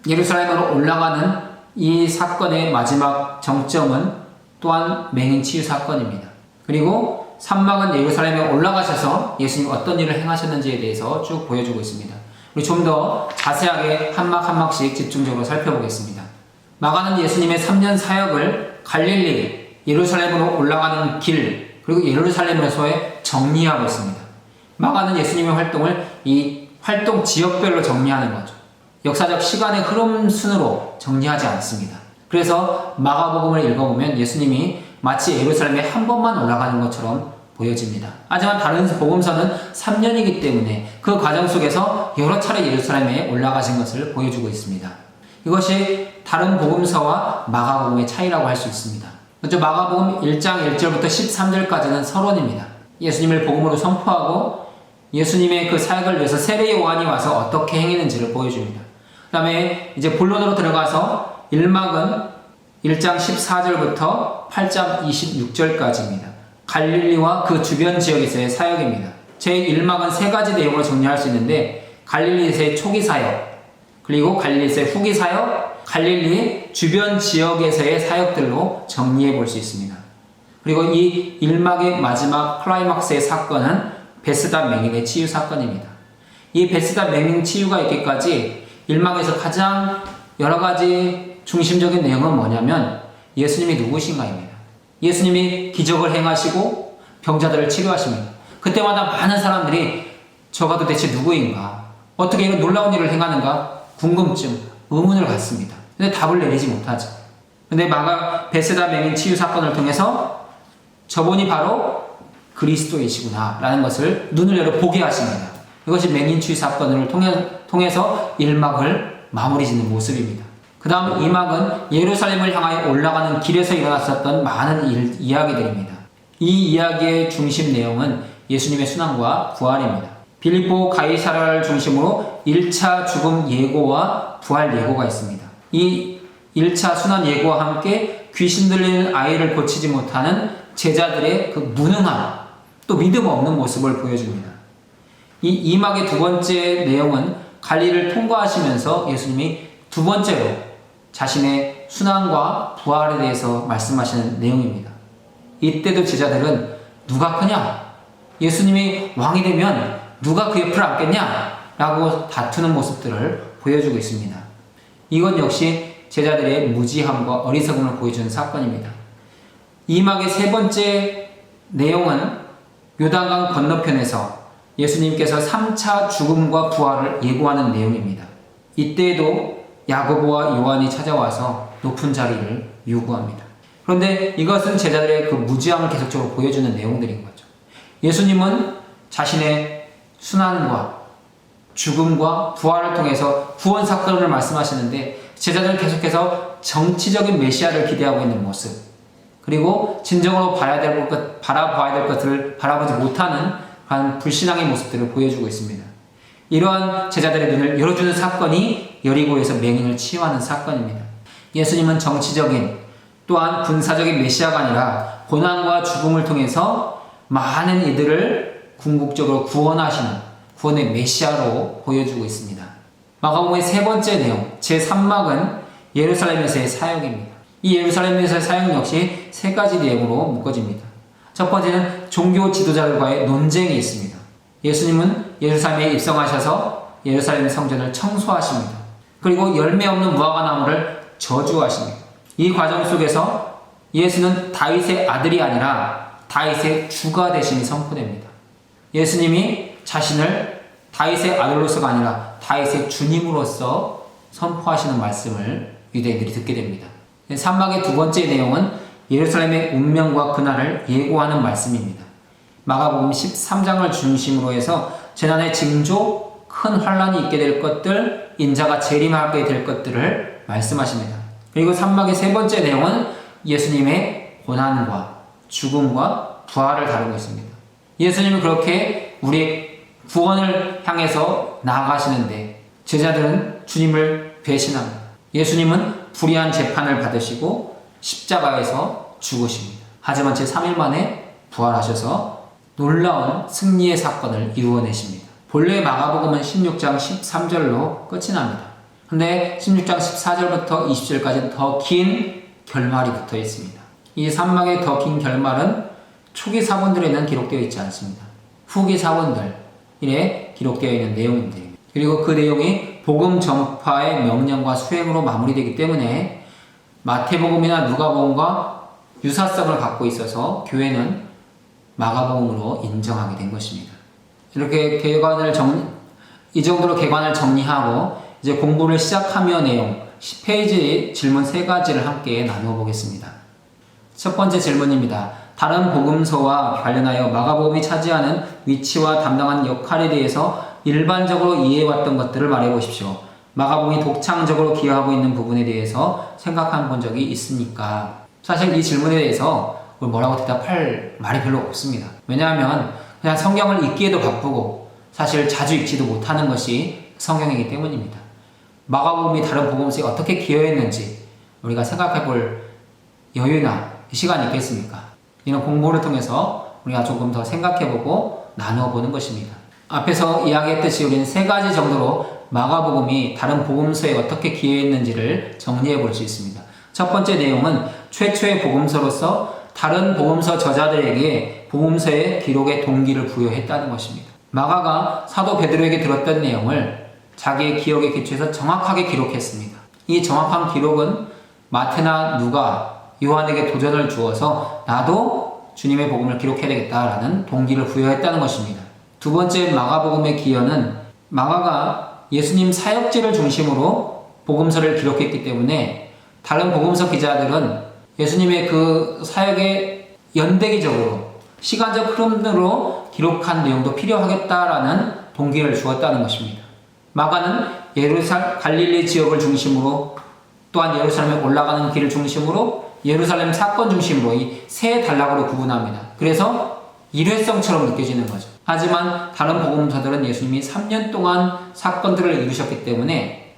예루살렘으로 올라가는 이 사건의 마지막 정점은 또한 맹인 치유 사건입니다. 그리고 3막은 예루살렘에 올라가셔서 예수님 어떤 일을 행하셨는지에 대해서 쭉 보여주고 있습니다. 우리 좀 더 자세하게 한 막 한 막씩 집중적으로 살펴보겠습니다. 마가는 예수님의 3년 사역을 갈릴리, 예루살렘으로 올라가는 길, 그리고 예루살렘에서의 정리하고 있습니다. 마가는 예수님의 활동을 이 활동 지역별로 정리하는 거죠. 역사적 시간의 흐름 순으로 정리하지 않습니다. 그래서 마가복음을 읽어보면 예수님이 마치 예루살렘에 한 번만 올라가는 것처럼 보여집니다. 하지만 다른 복음서는 3년이기 때문에 그 과정 속에서 여러 차례 예루살렘에 올라가신 것을 보여주고 있습니다. 이것이 다른 복음서와 마가복음의 차이라고 할 수 있습니다. 먼저 마가복음 1장 1절부터 13절까지는 서론입니다. 예수님을 복음으로 선포하고 예수님의 그 사역을 위해서 세례 요한이 와서 어떻게 행했는지를 보여줍니다. 그 다음에 이제 본론으로 들어가서 1막은 1장 14절부터 8장 26절까지입니다. 갈릴리와 그 주변 지역에서의 사역입니다. 제1막은 세 가지 내용으로 정리할 수 있는데 갈릴리에서의 초기 사역, 그리고 갈릴리에서의 후기 사역, 갈릴리 주변 지역에서의 사역들로 정리해 볼 수 있습니다. 그리고 이 1막의 마지막 클라이막스의 사건은 베스다 맹인의 치유 사건입니다. 이 베스다 맹인 치유가 있기까지 1막에서 가장 여러 가지 중심적인 내용은 뭐냐면 예수님이 누구신가입니다. 예수님이 기적을 행하시고 병자들을 치료하십니다. 그때마다 많은 사람들이 저가 도대체 누구인가? 어떻게 이런 놀라운 일을 행하는가? 궁금증, 의문을 갖습니다. 근데 답을 내리지 못하죠. 근데 마가 베스다 맹인 치유 사건을 통해서 저분이 바로 그리스도이시구나 라는 것을 눈을 열어 보게 하십니다. 이것이 맹인 치유 사건을 통해서 1막을 마무리 짓는 모습입니다. 그 다음 2막은 예루살렘을 향하여 올라가는 길에서 일어났었던 많은 이야기들입니다. 이 이야기의 중심 내용은 예수님의 순환과 부활입니다. 빌립보 가이사라를 중심으로 1차 죽음 예고와 부활 예고가 있습니다. 이 1차 순환 예고와 함께 귀신 들린 아이를 고치지 못하는 제자들의 그 무능함, 또 믿음 없는 모습을 보여줍니다. 이 2막의 두 번째 내용은 갈릴리를 통과하시면서 예수님이 두 번째로 자신의 순환과 부활에 대해서 말씀하시는 내용입니다. 이때도 제자들은 누가 크냐? 예수님이 왕이 되면 누가 그 옆을 앉겠냐? 라고 다투는 모습들을 보여주고 있습니다. 이건 역시 제자들의 무지함과 어리석음을 보여주는 사건입니다. 2막의 세 번째 내용은 요단강 건너편에서 예수님께서 3차 죽음과 부활을 예고하는 내용입니다. 이때에도 야고보와 요한이 찾아와서 높은 자리를 요구합니다. 그런데 이것은 제자들의 그 무지함을 계속적으로 보여주는 내용들인 거죠. 예수님은 자신의 순환과 죽음과 부활을 통해서 구원 사건을 말씀하시는데 제자들은 계속해서 정치적인 메시아를 기대하고 있는 모습, 그리고 진정으로 바라봐야 될 것들을 바라보지 못하는 그런 불신앙의 모습들을 보여주고 있습니다. 이러한 제자들의 눈을 열어주는 사건이 여리고에서 맹인을 치유하는 사건입니다. 예수님은 정치적인 또한 군사적인 메시아가 아니라 고난과 죽음을 통해서 많은 이들을 궁극적으로 구원하시는 구원의 메시아로 보여주고 있습니다. 마가복음의 세 번째 내용, 제3막은 예루살렘에서의 사역입니다. 이 예루살렘에서의 사역 역시 세 가지 내용으로 묶어집니다. 첫 번째는 종교 지도자들과의 논쟁이 있습니다. 예수님은 예루살렘에 입성하셔서 예루살렘 성전을 청소하십니다. 그리고 열매 없는 무화과 나무를 저주하십니다. 이 과정 속에서 예수는 다윗의 아들이 아니라 다윗의 주가 되심이 선포됩니다. 예수님이 자신을 다윗의 아들로서가 아니라 다윗의 주님으로서 선포하시는 말씀을 유대인들이 듣게 됩니다. 산막의 두 번째 내용은 예루살렘의 운명과 그날을 예고하는 말씀입니다. 마가복음 13장을 중심으로 해서 재난의 징조, 큰 환란이 있게 될 것들, 인자가 재림하게 될 것들을 말씀하십니다. 그리고 산막의 세 번째 내용은 예수님의 고난과 죽음과 부활을 다루고 있습니다. 예수님은 그렇게 우리의 구원을 향해서 나아가시는데 제자들은 주님을 배신합니다. 예수님은 불의한 재판을 받으시고 십자가에서 죽으십니다. 하지만 제3일 만에 부활하셔서 놀라운 승리의 사건을 이루어내십니다. 본래 마가복음은 16장 13절로 끝이 납니다. 근데 16장 14절부터 20절까지는 더 긴 결말이 붙어 있습니다. 이 산막의 더 긴 결말은 초기 사본들에는 기록되어 있지 않습니다. 후기 사본들에 기록되어 있는 내용들입니다. 그리고 그 내용이 복음 전파의 명령과 수행으로 마무리되기 때문에 마태복음이나 누가복음과 유사성을 갖고 있어서 교회는 마가복음으로 인정하게 된 것입니다. 이렇게 이 정도로 개관을 정리하고 이제 공부를 시작하며 내용 10페이지 질문 3가지를 함께 나누어 보겠습니다. 첫 번째 질문입니다. 다른 복음서와 관련하여 마가복음이 차지하는 위치와 담당한 역할에 대해서 일반적으로 이해해왔던 것들을 말해보십시오. 마가복음이 독창적으로 기여하고 있는 부분에 대해서 생각해 본 적이 있습니까? 사실 이 질문에 대해서 뭐라고 대답할 말이 별로 없습니다. 왜냐하면 그냥 성경을 읽기에도 바쁘고 사실 자주 읽지도 못하는 것이 성경이기 때문입니다. 마가복음이 다른 복음서에 어떻게 기여했는지 우리가 생각해 볼 여유나 시간이 있겠습니까? 이런 공부를 통해서 우리가 조금 더 생각해보고 나누어 보는 것입니다. 앞에서 이야기했듯이 우리는 3가지 정도로 마가복음이 다른 복음서에 어떻게 기여했는지를 정리해 볼 수 있습니다. 첫 번째 내용은 최초의 복음서로서 다른 복음서 저자들에게 복음서의 기록의 동기를 부여했다는 것입니다. 마가가 사도 베드로에게 들었던 내용을 자기의 기억에 기초해서 정확하게 기록했습니다. 이 정확한 기록은 마태나 누가 요한에게 도전을 주어서 나도 주님의 복음을 기록해야 되겠다라는 동기를 부여했다는 것입니다. 두 번째 마가복음의 기여는 마가가 예수님 사역지를 중심으로 복음서를 기록했기 때문에 다른 복음서 기자들은 예수님의 그 사역에 연대기적으로 시간적 흐름으로 기록한 내용도 필요하겠다라는 동기를 주었다는 것입니다. 마가는 갈릴리 지역을 중심으로 또한 예루살렘에 올라가는 길을 중심으로 예루살렘 사건 중심으로 이 세 단락으로 구분합니다. 그래서 일회성처럼 느껴지는 거죠. 하지만 다른 복음서들은 예수님이 3년 동안 사건들을 이루셨기 때문에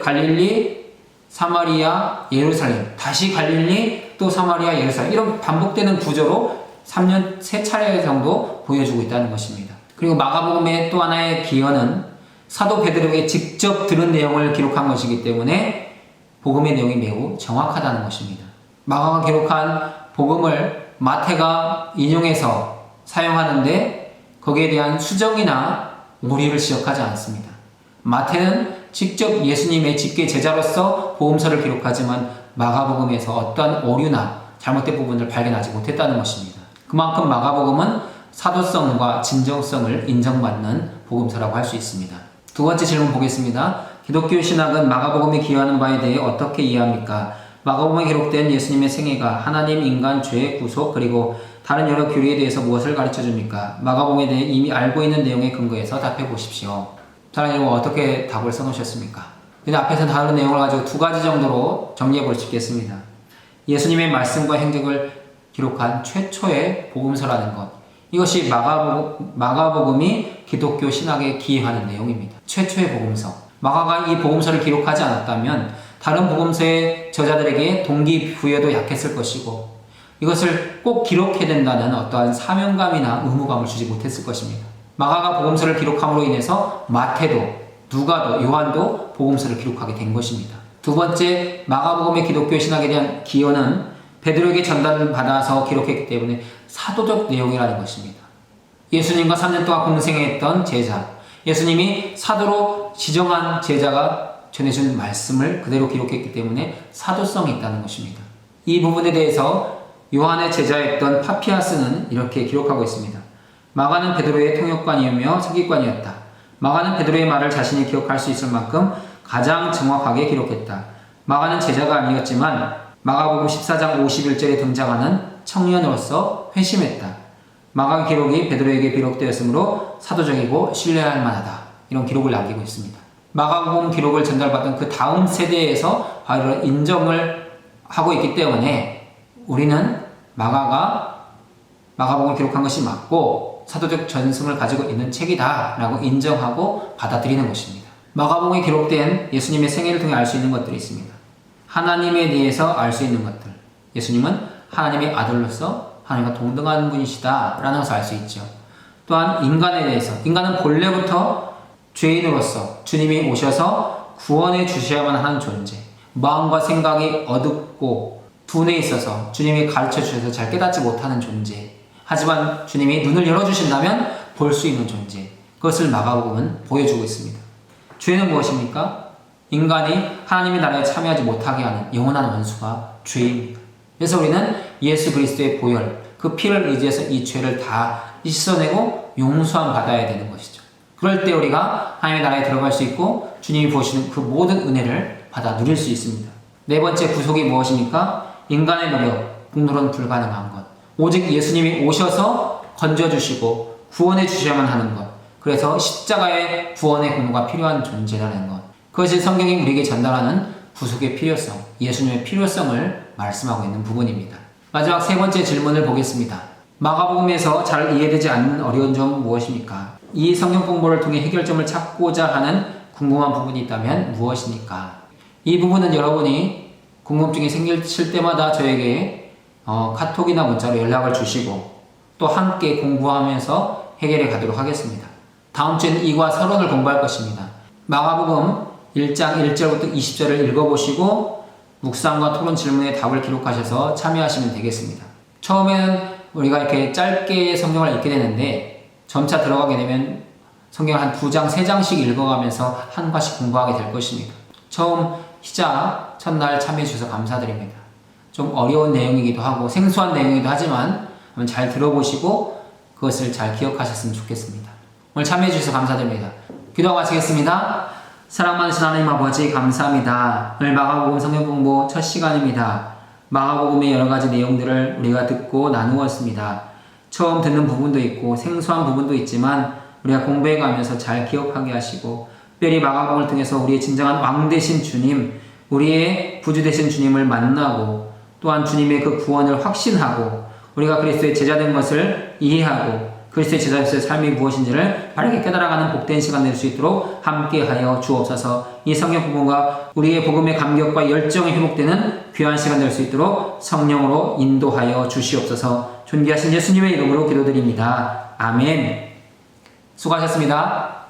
갈릴리, 사마리아, 예루살렘, 다시 갈릴리, 또 사마리아, 예루살렘 이런 반복되는 구조로 3년 3차례 정도 보여주고 있다는 것입니다. 그리고 마가복음의 또 하나의 기여는 사도 베드로에게 직접 들은 내용을 기록한 것이기 때문에 복음의 내용이 매우 정확하다는 것입니다. 마가가 기록한 복음을 마태가 인용해서 사용하는데 거기에 대한 수정이나 오류를 지적하지 않습니다. 마태는 직접 예수님의 직계 제자로서 복음서를 기록하지만 마가복음에서 어떠한 오류나 잘못된 부분을 발견하지 못했다는 것입니다. 그만큼 마가복음은 사도성과 진정성을 인정받는 복음서라고 할 수 있습니다. 두 번째 질문 보겠습니다. 기독교 신학은 마가복음이 기여하는 바에 대해 어떻게 이해합니까? 마가복음에 기록된 예수님의 생애가 하나님, 인간, 죄, 구속, 그리고 다른 여러 교리에 대해서 무엇을 가르쳐 줍니까? 마가복음에 대해 이미 알고 있는 내용에 근거해서 답해 보십시오. 사랑하는 여러분, 어떻게 답을 써놓으셨습니까? 근데 앞에서 다른 내용을 가지고 두 가지 정도로 정리해 볼 수 있겠습니다. 예수님의 말씀과 행적을 기록한 최초의 복음서라는 것. 이것이 마가복음이 기독교 신학에 기여하는 내용입니다. 최초의 복음서. 마가가 이 복음서를 기록하지 않았다면 다른 복음서의 저자들에게 동기부여도 약했을 것이고 이것을 꼭 기록해야 된다는 어떠한 사명감이나 의무감을 주지 못했을 것입니다. 마가가 복음서를 기록함으로 인해서 마태도, 누가도, 요한도 복음서를 기록하게 된 것입니다. 두 번째, 마가복음의 기독교 신학에 대한 기여는 베드로에게 전달을 받아서 기록했기 때문에 사도적 내용이라는 것입니다. 예수님과 3년 동안 공생했던 제자, 예수님이 사도로 지정한 제자가 전해준 말씀을 그대로 기록했기 때문에 사도성이 있다는 것입니다. 이 부분에 대해서 요한의 제자였던 파피아스는 이렇게 기록하고 있습니다. 마가는 베드로의 통역관이며 서기관이었다. 마가는 베드로의 말을 자신이 기억할 수 있을 만큼 가장 정확하게 기록했다. 마가는 제자가 아니었지만 마가복음 14장 51절에 등장하는 청년으로서 회심했다. 마가 기록이 베드로에게 기록되었으므로 사도적이고 신뢰할 만하다. 이런 기록을 남기고 있습니다. 마가복음 기록을 전달받은 그 다음 세대에서 바로 인정을 하고 있기 때문에 우리는 마가복음을 기록한 것이 맞고 사도적 전승을 가지고 있는 책이다 라고 인정하고 받아들이는 것입니다. 마가복음에 기록된 예수님의 생애를 통해 알 수 있는 것들이 있습니다. 하나님에 대해서 알 수 있는 것들. 예수님은 하나님의 아들로서 하나님과 동등한 분이시다 라는 것을 알 수 있죠. 또한 인간에 대해서, 인간은 본래부터 죄인으로서 주님이 오셔서 구원해 주셔야만 하는 존재, 마음과 생각이 어둡고 둔해 있어서 주님이 가르쳐 주셔서 잘 깨닫지 못하는 존재, 하지만 주님이 눈을 열어주신다면 볼 수 있는 존재, 그것을 마가복음은 보여주고 있습니다. 죄는 무엇입니까? 인간이 하나님의 나라에 참여하지 못하게 하는 영원한 원수가 죄입니다. 그래서 우리는 예수 그리스도의 보혈, 그 피를 의지해서 이 죄를 다 씻어내고 용서함 받아야 되는 것이죠. 그럴 때 우리가 하나님의 나라에 들어갈 수 있고 주님이 보시는 그 모든 은혜를 받아 누릴 수 있습니다. 네 번째, 구속이 무엇입니까? 인간의 노력, 공로는 불가능한 것. 오직 예수님이 오셔서 건져주시고 구원해 주셔야만 하는 것. 그래서 십자가의 구원의 공로가 필요한 존재라는 것. 그것이 성경이 우리에게 전달하는 구속의 필요성, 예수님의 필요성을 말씀하고 있는 부분입니다. 마지막 세 번째 질문을 보겠습니다. 마가복음에서 잘 이해되지 않는 어려운 점은 무엇입니까? 이 성경 공부를 통해 해결점을 찾고자 하는 궁금한 부분이 있다면 무엇입니까? 이 부분은 여러분이 궁금증이 생길 때마다 저에게 카톡이나 문자로 연락을 주시고 또 함께 공부하면서 해결해 가도록 하겠습니다. 다음 주에는 이과 서론을 공부할 것입니다. 마가복음 1장 1절부터 20절을 읽어보시고 묵상과 토론 질문에 답을 기록하셔서 참여하시면 되겠습니다. 처음에는 우리가 이렇게 짧게 성경을 읽게 되는데 점차 들어가게 되면 성경을 한 2장, 3장씩 읽어가면서 한 과씩 공부하게 될 것입니다. 처음 시작, 첫날 참여해 주셔서 감사드립니다. 좀 어려운 내용이기도 하고 생소한 내용이기도 하지만 한번 잘 들어보시고 그것을 잘 기억하셨으면 좋겠습니다. 오늘 참여해 주셔서 감사드립니다. 기도하고 마치겠습니다. 사랑 많으신 하나님 아버지 감사합니다. 오늘 마가복음 성경 공부 첫 시간입니다. 마가복음의 여러 가지 내용들을 우리가 듣고 나누었습니다. 처음 듣는 부분도 있고 생소한 부분도 있지만 우리가 공부해 가면서 잘 기억하게 하시고 특별히 마가복음을 통해서 우리의 진정한 왕 되신 주님, 우리의 구주 되신 주님을 만나고 또한 주님의 그 구원을 확신하고 우리가 그리스도의 제자된 것을 이해하고 그리스도의 제자로서의 삶이 무엇인지를 바르게 깨달아가는 복된 시간 될 수 있도록 함께하여 주옵소서. 이 성경 부분과 우리의 복음의 감격과 열정이 회복되는 귀한 시간 될 수 있도록 성령으로 인도하여 주시옵소서. 존귀하신 예수님의 이름으로 기도드립니다. 아멘. 수고하셨습니다.